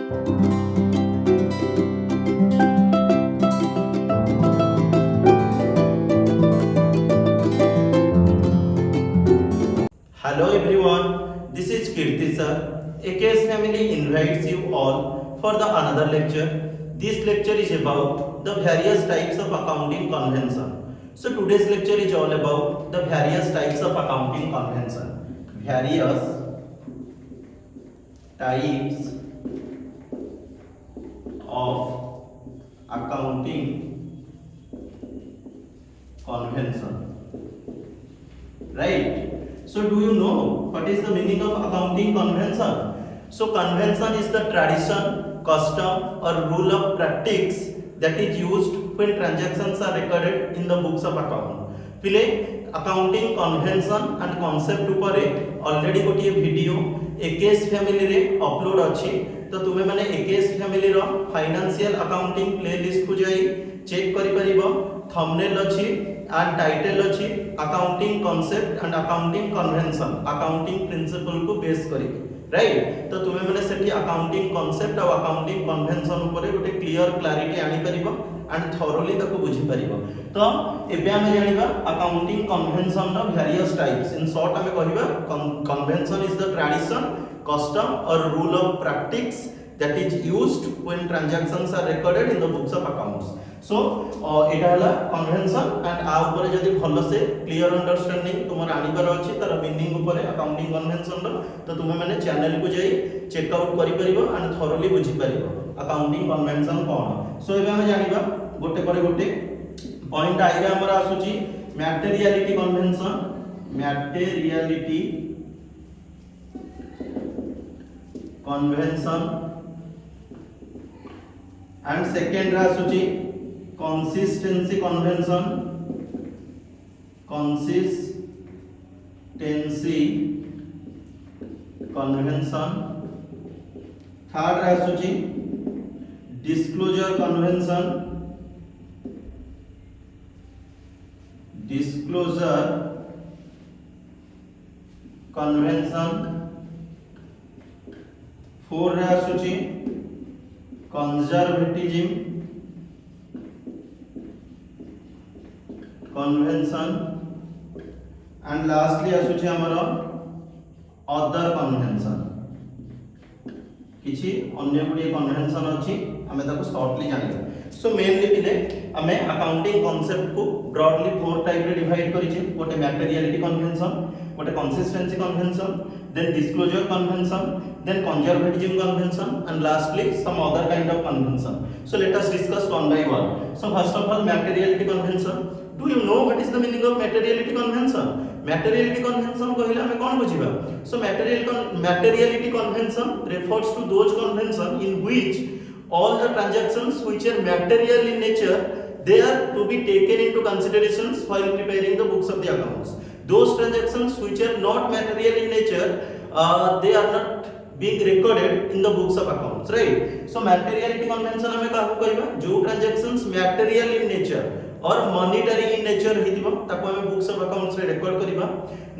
Hello everyone, this is Kirti sir. AKS family invites you all for the another lecture. This lecture is about the various types of accounting convention. So today's lecture is all about the various types of accounting convention. Various types of accounting convention. Right? So do you know what is the meaning of accounting convention? So convention is the tradition, custom or rule of practice that is used when transactions are recorded in the books of account. पिले accounting convention and concept उपरे already गोटिए video AKS family रे upload अच्छी तो तुम्हें माने AKS family रो financial accounting playlist को जाई check करी परिबो thumbnail अच्छी and title अच्छी accounting concept and accounting convention accounting principle को बेस करी राइट तो तुम्हें माने सेठी accounting concept और accounting convention ऊपर गोटे क्लियर क्लैरिटी आनी परिबो एंड थॉरोली ताको बुझी परिबो तो एबे हम जानिबा accounting convention know various types in short हमें कहबा convention is the tradition custom or rule of practice that is used when transactions are recorded in the books of accounts so एटा हला convention and आ ऊपर जदी भलो से clear understanding तुमर आनी पर अछि तार मीनिंग ऊपर accounting convention रो तो तुमे माने चैनल को जाई चेक आउट करि परिबो एंड थॉरोली बुझी परिबो accounting convention कोन सो एबे हम जानिबा गोटे पर गोटे पॉइंट आइबा हमर आसुची materiality convention and second आसुची consistency convention third आसुची disclosure convention fourth आसुची conservatism convention and lastly आसुची हमरो other convention किछि अन्य गुडी कन्वेंशन अछि हमें ताको शॉर्टली जानिबा सो मेनली पिले हमें अकाउंटिंग कांसेप्ट को ब्रॉडली फोर टाइप रे डिवाइड करिछि गोटे मटेरियलिटी कन्वेंशन गोटे consistency convention then disclosure convention then conservatism convention and lastly some other kind of convention so let us discuss one by one so first of all materiality convention do you know what is the meaning of materiality convention materiality convention कहिला हमें कोन बुझिबा so materiality convention refers to those convention in which all the transactions which are material in nature they are to be taken into considerations while preparing the books of the accounts those transactions which are not material in nature they are not being recorded in the books of accounts right so materiality convention हमें काहू कहबा जो transactions material in nature और monetary in nature हिदिबो ताको हमें books of accounts रे record करिबा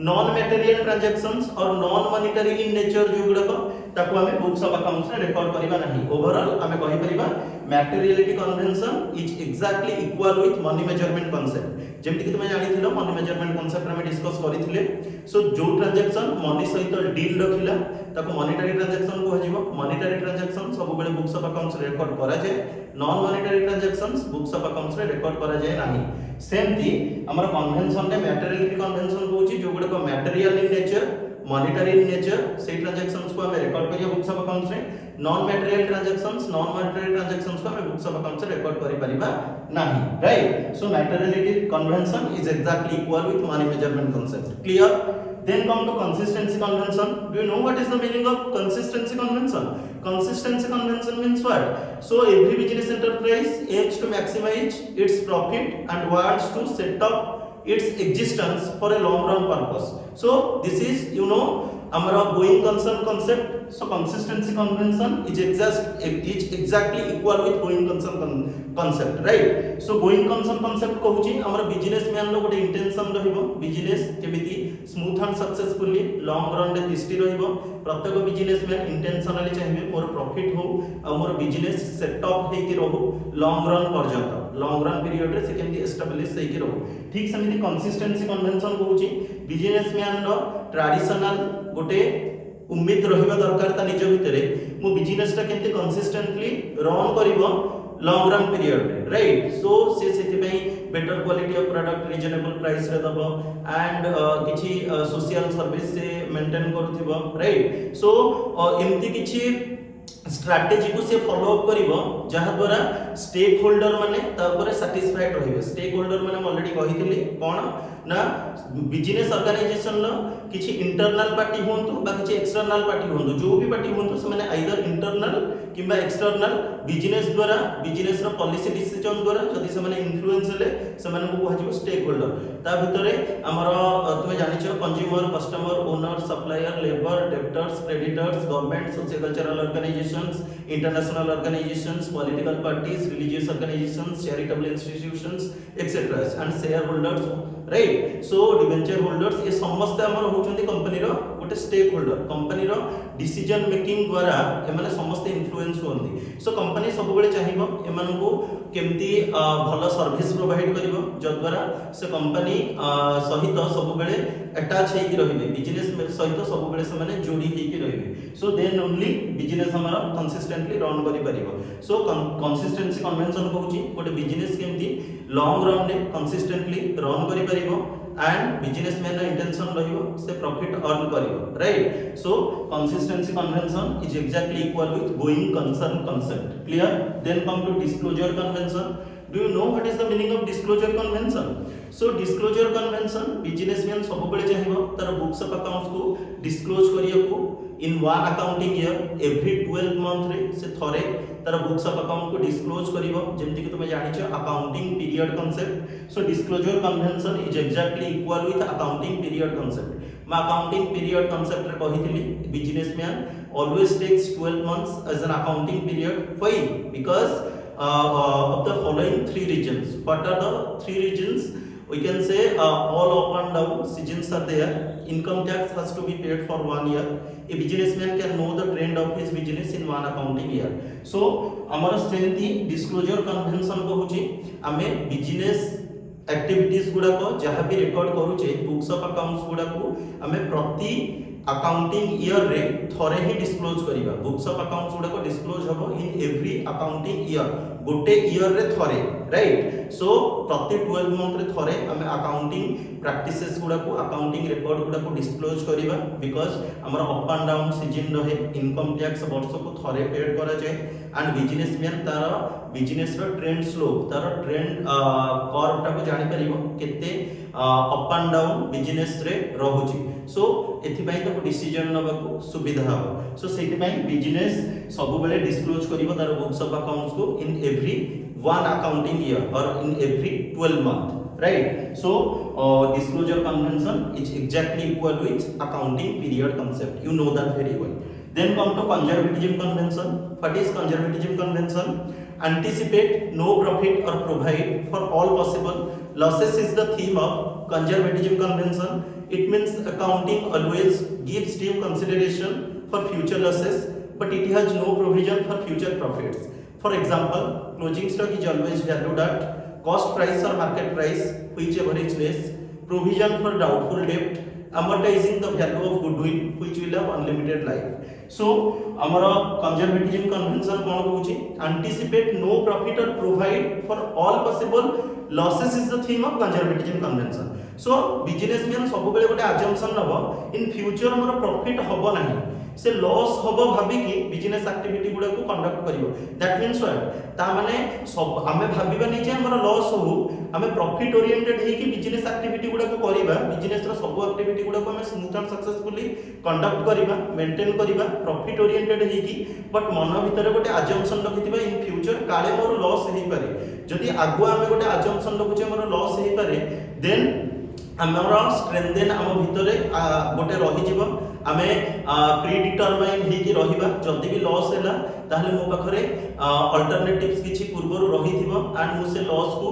नॉन मटेरियल ट्रांजैक्शंस और नॉन मॉनिटरी इन नेचर जो गुडको ताको हमें बुक्स ऑफ अकाउंट्स रे रिकॉर्ड करिबा नाही ओवरऑल हमें कहि परिबा materiality convention is exactly equal with money measurement concept जेमति कि तुमे जानि थिलो मनी मेजरमेंट कांसेप्ट हमें डिस्कस करिथिले सो जो ट्रांजैक्शन मनी सहित डील रखिला ताको मॉनिटरी ट्रांजैक्शन को हजिबो मॉनिटरी ट्रांजैक्शन सब बेले बुक्स ऑफ अकाउंट्स रे रिकॉर्ड करा जाय non monetary transactions books of accounts रे रिकॉर्ड करा जाय नाही सेमती हमर कन्वेंशन रे मटेरियलिटी कन्वेंशन होची जो गुडको material in nature monetary in nature से ट्रांजैक्शंस को हमें रिकॉर्ड करिया बुक्स ऑफ अकाउंट्स रे non material transactions non monetary transactions को हमें बुक्स ऑफ अकाउंट्स रे रिकॉर्ड करि परिबा नाही right so materiality convention is exactly equal with money measurement concept clear then come to consistency convention do you know what is the meaning of consistency convention means what so every business enterprise aims to maximize its profit and wants to set up its existence for a long run purpose so this is you know our going concern concept so consistency convention is exactly equal with going concern concept right so going concern concept कहूची हमर business man लो गोटे intention रहइबो business केमिति smooth and successfully long run रे दृष्टि रहिबो प्रत्येक businessman intentionally चाहिए more profit हो आ more business setup हे कि रहू लॉन्ग रन पर्यंत लॉन्ग रन पीरियड रे से केमती एस्टैब्लिश हे कि रहू ठीक सेमिति कंसिस्टेंसी कन्वेंशन कहूची बिजनेसमैन रो ट्रेडिशनल गोटे उम्मीद रहिबा दरकार ता निज भितरे मो बिजनेस ता केमती कंसिस्टेंटली रन करिवो लॉन्ग रन पीरियड रे राइट सो से सेति पई better quality of product reasonable price रे दबो एंड किछि सोशल सर्विस से मेंटेन करूथिबो राइट सो एमती किछि स्ट्रैटेजी को से फॉलो अप करिवो जहा द्वारा स्टेक होल्डर माने ता ऊपर सैटिस्फाइड रहिबे स्टेक होल्डर माने ऑलरेडी कहितली कोन ना बिजनेस ऑर्गेनाइजेशन लो किछि इंटरनल पार्टी होंतु बा किछि एक्सटर्नल पार्टी होंतु जो भी पार्टी होंतु से माने आइदर इंटरनल किबा एक्सटर्नल बिजनेस द्वारा बिजनेस रो पॉलिसी डिसीजन द्वारा जदि से माने इन्फ्लुएंस ले से माने को कहजिबो स्टेक होल्डर ता भितरे हमर तुमे जानिछो consumer customer owner supplier labour debtors creditors government social cultural organisations international organisations political parties religious organisations charitable institutions etcetera and shareholders right so debenture holders ये समस्त हमर होचंदी कंपनी रो गोटे स्टेक होल्डर कंपनी रो decision making द्वारा एमाने समस्त इन्फ्लुएंस होंदी सो कंपनी सब बेले चाहिबो एमान को केमती भलो सर्विस प्रोवाइड करिवो ज द्वारा से कंपनी सहित सब बेले अटैच हेकि रहिबे बिजनेस सहित सब बेले से माने जोड़ी हेकि रहिबे सो देन ओनली बिजनेस हमर कंसिस्टेंटली रन करि परिबो सो कंसिस्टेंसी कन्वेंशन कहूची गोटे बिजनेस केमती लॉन्ग रन रे कंसिस्टेंटली रन करि परिबो एंड बिजनेसमैन इंटेंशन रहिबो से प्रॉफिट अर्न करिवो right so consistency convention is exactly equal with going concern concept clear then come to disclosure convention do you know what is the meaning of disclosure convention so disclosure convention businessman सब बेले चाहिबो तार books of accounts को disclose करियको in one accounting year every 12 month रे से थरे तार बुक्स ऑफ अकाउंट को डिस्क्लोज करिवो जेमति कि तुमे जानिछो accounting period concept so disclosure convention is exactly equal with accounting period concept मैं अकाउंटिंग पीरियड कांसेप्ट रे कहितली businessman always takes 12 months as an accounting period why because of the following three regions what are the three regions we can say all up and down seasons are there income tax has to be paid for 1 year a businessman can know the trend of his business in one accounting year so amara strength disclosure convention ko hochi ame business activities गुडा को जहाँ भी record करूचे books of accounts गुडा को हमें प्रति accounting year रे थरे ही disclose करिबा बुक्स ऑफ अकाउंट्स गुडा को डिस्क्लोज हबो इन एवरी अकाउंटिंग ईयर गोटे ईयर रे थरे राइट सो प्रति 12 मंथ रे थरे हमें अकाउंटिंग प्रैक्टिसेस गुडा को अकाउंटिंग रिकॉर्ड गुडा को डिस्क्लोज करिबा बिकॉज़ हमर अप एंड डाउन सीजन रहे इनकम टैक्स वर्ष को थरे पेड करा जाय एंड बिजनेसमैन तार बिजनेस रो ट्रेंड स्लोप तार ट्रेंड कर्व टा को जानि परिबो केते अप एंड डाउन बिजनेस रे रहउची सो एथि पई तो डिसीजन नबा को सुविधा हो सो सेति पई बिजनेस सब बेले डिस्क्लोज करिवो तार बुक्स ऑफ अकाउंट्स को in every one accounting year और in every 12 month right so disclosure convention is exactly equal with accounting period concept you know that very well then come to conservatism convention what is conservatism convention anticipate no profit or provide for all possible losses is the theme of conservatism convention it means accounting always gives due consideration for future losses but it has no provision for future profits for example closing stock is always valued at cost price or market price whichever is less provision for doubtful debt amortizing the value of goodwill which will have unlimited life so amara conservatism convention कोन कहूची anticipate no profit or provide for all possible losses is the theme of conservatism convention so businessman सब बेले गोटे assumption Nebo in future हमर profit हबो नाही से loss हबो भाबी कि बिजनेस एक्टिविटी गुडा को कंडक्ट करिवो दैट मींस व्हाट ता माने सब हमें भाबिबा नै जे हमर लॉस हो हमें प्रॉफिट ओरिएंटेड हे कि बिजनेस एक्टिविटी गुडा को करिबा बिजनेस रो सब एक्टिविटी गुडा को हमें स्मूथ एंड सक्सेसफुली कंडक्ट करिबा मेंटेन करिबा प्रॉफिट ओरिएंटेड हे कि बट मन भीतर गोटे अजम्पशन रखिथिबा इन फ्यूचर काले मोर लॉस हेई पारे जदि आगुआ हमें गोटे अजम्पशन रखुचे मोर लॉस हेई पारे देन हमरा स्ट्रेंथेन हम भीतर गोटे रहि जीव आमे प्री डिटरमाइन हे कि रहिबा जदि भी लॉस हैला ताहले मो पाखरे अल्टरनेटिव्स किछि पूर्वरु रहिथिबो एंड मु से लॉस को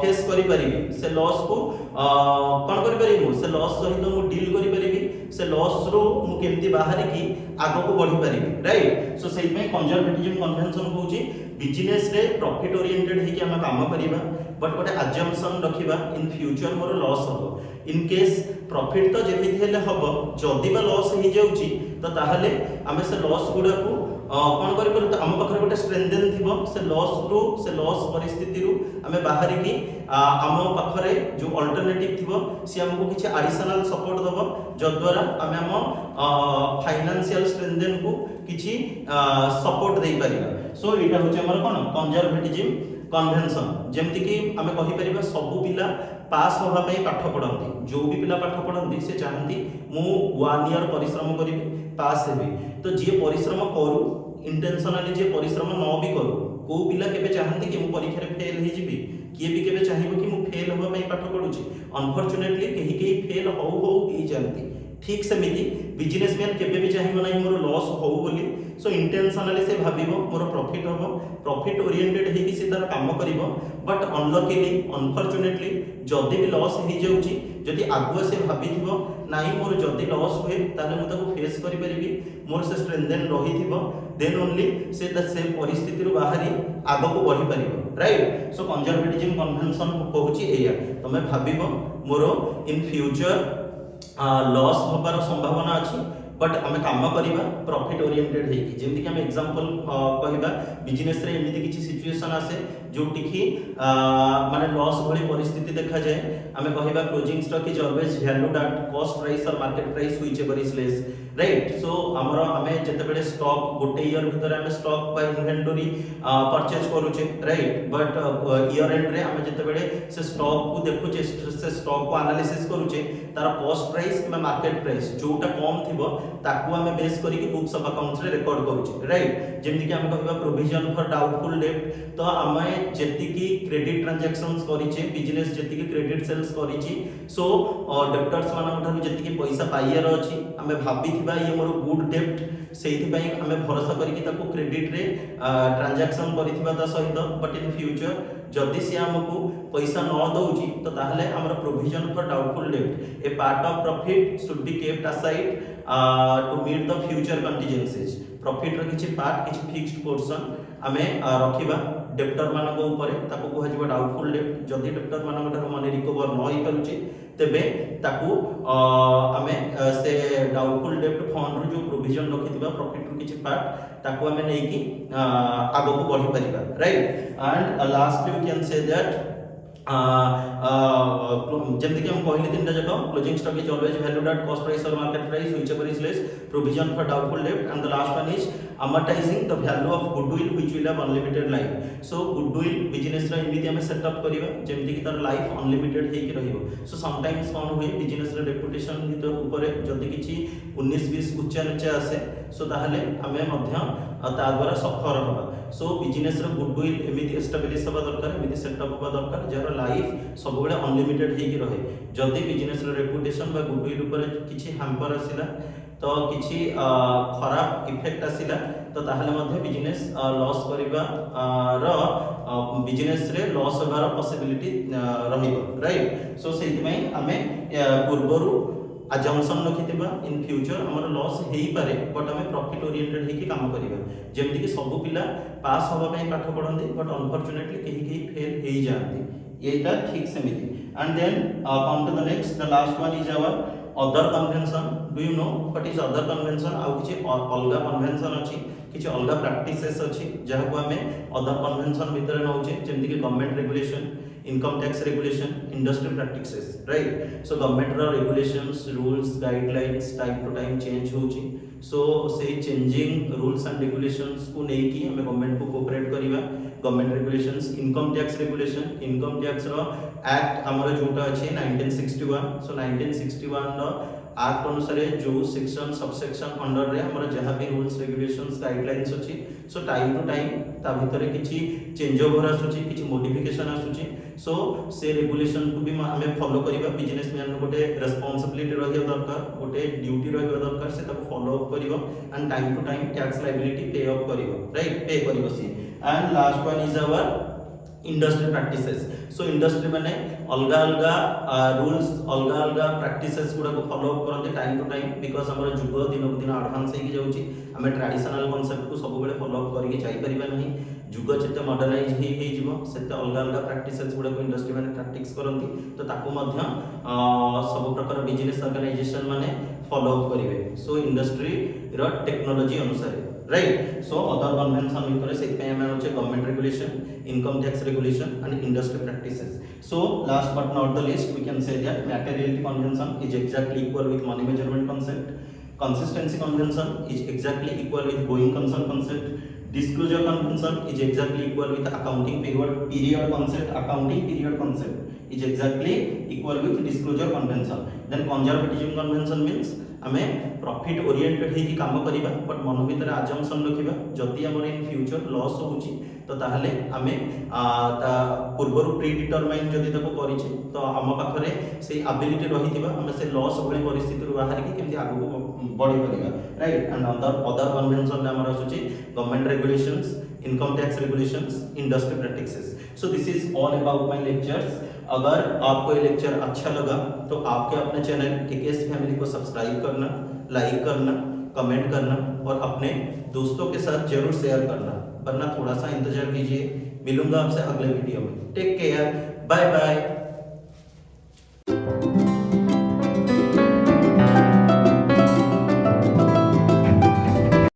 फेस करि परिबि से लॉस को कोन करि परिबि से लॉस सहित मु डील करि परिबि से लॉस रो मु केमती बाहर की आगो को बढ़ी परिबि राइट। सो सेहि में कंजर्वेटिज्म कन्वेंशन होउची बिजनेस रे प्रॉफिट ओरिएंटेड हे कि हम काम करिबा बट गोटे अजम्पशन रखिबा इन फ्यूचर मोर लॉस हो इन केस प्रॉफिट तो जेमिति हेले हबो जदी बा लॉस हे जाउची तो ताहले हमें से लॉस गुडा को कोन करि पर आम पाखरे गोटे स्ट्रेंथन थिबो से लॉस परिस्थिति रु हमें बाहर की आम पाखरे जो अल्टरनेटिव थिबो से हमको किछि एडिशनल सपोर्ट दबो जद्वारा हमें हम फाइनेंशियल स्ट्रेंथन को किछि सपोर्ट देई परिबा। सो एटा होचे हमर कोन कंजर्वेटिज्म कन्वेंशन जेमति कि हमें कहि परिबा सब पिला पास होबा पई पाठ पढंती जो भी पिला पाठ पढंती से चाहंती मु 1 ईयर परिश्रम करी पास हेबी तो जे परिश्रम करू इंटेंशनली जे परिश्रम न भी करू को पिला केबे चाहंती कि मु परीक्षा रे फेल हे जिबी किए भी केबे चाहिबो कि मु फेल होबा पई पाठ पढुची अनफॉर्चूनेटली केही फेल हो ही जानती ठीक सेमिति बिजनेसमैन केबे भी चाहिबो नै मोर लॉस हो बोली सो इंटेंशनली से भाबिबो मोर प्रॉफिट होबो प्रॉफिट ओरिएंटेड हे कि से तार काम करिवो बट अनलकीली अनफॉर्चूनेटली जदी भी लॉस हे जाउची जदी आगुआ से भाबिथिबो नाइ मोर जदी लॉस होए ताले मु ताको फेस करि परिबी मोर से strengthen रहिथिबो then only say the same परिस्थिति रु बाहरी आगो को बढ़ी परिबो राइट। सो कंजर्वेटिज्म कन्वेंशन कहूची एया तमे भाबिबो मोर इन फ्यूचर लॉस होबार संभावना अछि बट आम काम करिबा प्रॉफिट ओरिएंटेड हे कि जेमति कि हम एग्जांपल कहिबा बिजनेस रे एमिति किछि सिचुएशन आसे जोटी कि माने लॉस भली परिस्थिति देखा जाए आम कहिबा closing stock is always valued at cost price और market price whichever is less right. So हमर हमें जते बेले स्टॉक गोटे ईयर भीतर हम स्टॉक बा इन्वेंटरी परचेज करूचे राइट बट ईयर एंड रे हम जते बेले से स्टॉक को देखुचे से स्टॉक को एनालिसिस करूचे तार कॉस्ट प्राइस कि मार्केट प्राइस जोटा कम थिबो ताकू हमें बेस करी कि बुक्स ऑफ अकाउंट्स रे रिकॉर्ड करूचे राइट। जेमति कि हम कहबा प्रोविजन फॉर डाउटफुल डेट तो हमें जेति की क्रेडिट ट्रांजैक्शंस करिचे बिजनेस जेति की क्रेडिट सेल्स करिची सो डेप्टर्स मानक ठाରୁ जेति की पैसा पाइयार अछि हमें भाबी थिबा ये मोर गुड डेप्ट सेहि पई हमें भरोसा करी कि ताको क्रेडिट रे ट्रांजैक्शन करिथिबा ता सहित बट इन फ्यूचर जदि से हमको पैसा न दउची तो ताहले हमर provision for doubtful debt a part of profit should be kept aside to meet the future contingencies profit रो किछि पार्ट किछि फिक्स्ड पोर्शन हमें रखिबा डेप्टर मानक ऊपर ताको को हजिबा डाउटफुल डेट जदि डेप्टर मानक ठाରୁ मनी रिकवर न होई पारुची तेबे ताको हमें से डाउटफुल डेट फंड रो जो प्रोविजन रखिथिबा प्रॉफिट रो किछि पार्ट ताको हमें नै कि आगो को बढ़ी परिबा right. And lastly we can say that जेमति कि हम कहली तीनटा जक closing stock is always valued at cost price और market price whichever is less provision for doubtful debt and the last one is amortizing the value of goodwill which will have unlimited life। so goodwill business रा एमिति हम setup करिबा जेमति कि तार life unlimited हे कि रहिबो। So sometimes कोन होय business रा रेपुटेशन भीतर ऊपर जदी किछि 19-20 उच्चा नीचे आसे सो ताहले हमें मध्य ता द्वारा सफर होबा। सो बिजनेस रा गुडविल एमिति एस्टैब्लिश होबा दरकार एमिति सेटअप होबा दरकार जर लाइफ सब बेले अनलिमिटेड हे कि रहे जदी बिजनेस रा रेपुटेशन बा गुडविल ऊपर किछि हैम्पर आसिला तो किछि खराब इफेक्ट आसिला तो ताहले मध्ये बिजनेस लॉस करिबा बिजनेस रे लॉस होबार पॉसिबिलिटी रहिबो राइट। सो सेहि में हमें पूर्वरु अजम्पशन रखिथिबा इन फ्यूचर हमर लॉस हेई पारे बट हमें प्रॉफिट ओरिएंटेड हे कि काम करिबा जेमति कि सब पिला पास होबा पई पाठ पढंती बट अनफॉर्चूनेटली केही फेल हेई जानती एटा ठीक सेमिति। And then come to the next the last one is our other convention. Do you know what is other convention आउ किछि अलगा कन्वेंशन अछि किछि अलगा प्रैक्टिसेस अछि जहा को हमें अदर कन्वेंशन भीतर नउचे जेमति कि government regulation income tax regulation industry practices right. So government रा regulations rules guidelines time to time change होची सो से चेंजिंग रूल्स एंड रेगुलेशंस को नै कि हमें गवर्नमेंट को कोऑपरेट करिबा। गवर्नमेंट रेगुलेशंस इनकम टैक्स रा एक्ट हमर जोटा अछि 1961 सो 1961 रा एक्ट अनुसार जो सेक्शन सबसेक्शन अंडर रे हमर जहा भी रूल्स रेगुलेशंस गाइडलाइंस अछि सो टाइम टू टाइम ता भीतर किछि चेंज ओवर आसुछि किछि मॉडिफिकेशन आसुछि सो से रेगुलेशन को भी हमें फॉलो करिबा बिजनेसमैन गोटे रिस्पांसिबिलिटी रहियो दरकार गोटे ड्यूटी रहियो दरकार से ताको फॉलो अप करिवो and time to time tax liability pay up करिवो राइट पे करिवो सी। And last one is our industry practices so industry माने अलगा अलगा रूल्स अलगा अलगा प्रैक्टिसेस गुडा को फॉलो अप करते टाइम टू टाइम बिकॉज हमर जुग दिन को दिन एडवांस हे जाउची हमें ट्रेडिशनल कांसेप्ट को सब बेले फॉलो अप करके जाई परिबा नहीं जुग जते मॉडर्नाइज हे जिवो सेते अलगा अलगा प्रैक्टिसेस गुडा को इंडस्ट्री माने प्रैक्टिस करंती तो ताको मध्य सब प्रकार बिजनेस ऑर्गेनाइजेशन माने फॉलो अप करिवे सो इंडस्ट्री रो टेक्नोलॉजी अनुसार राइट सो अदर कन्वेंशन वितरे से पे हमें होचे government regulation income tax regulation and industry practices so last but not the least we can say that materiality convention is exactly equal with money measurement concept consistency convention is exactly equal with going concern concept disclosure convention is exactly equal with accounting period concept accounting period concept is exactly equal with disclosure convention then conservatism convention means आमे profit oriented हे की काम करिबा but मन भीतर assumption रखिबा जदी हमर in future loss होउची तो ताहले आमे ता पूर्वरु प्री डिटरमाइन जदी तको करिछि तो हम पाखरे से एबिलिटी रहितिबा हम से लॉस भली परिस्थिति रु बाहर की केमति आगु बढ़ी परिबा राइट एंड अदर कन्वेंशन हमर आसुची government regulations income tax regulations industry practices so this is all about my lectures अगर आपको ये लेक्चर अच्छा लगा तो आपके अपने चैनल केकेएस फैमिली को सब्सक्राइब करना लाइक करना कमेंट करना और अपने दोस्तों के साथ जरूर शेयर करना वरना थोड़ा सा इंतजार कीजिए मिलूंगा आपसे अगले वीडियो में टेक केयर बाय बाय।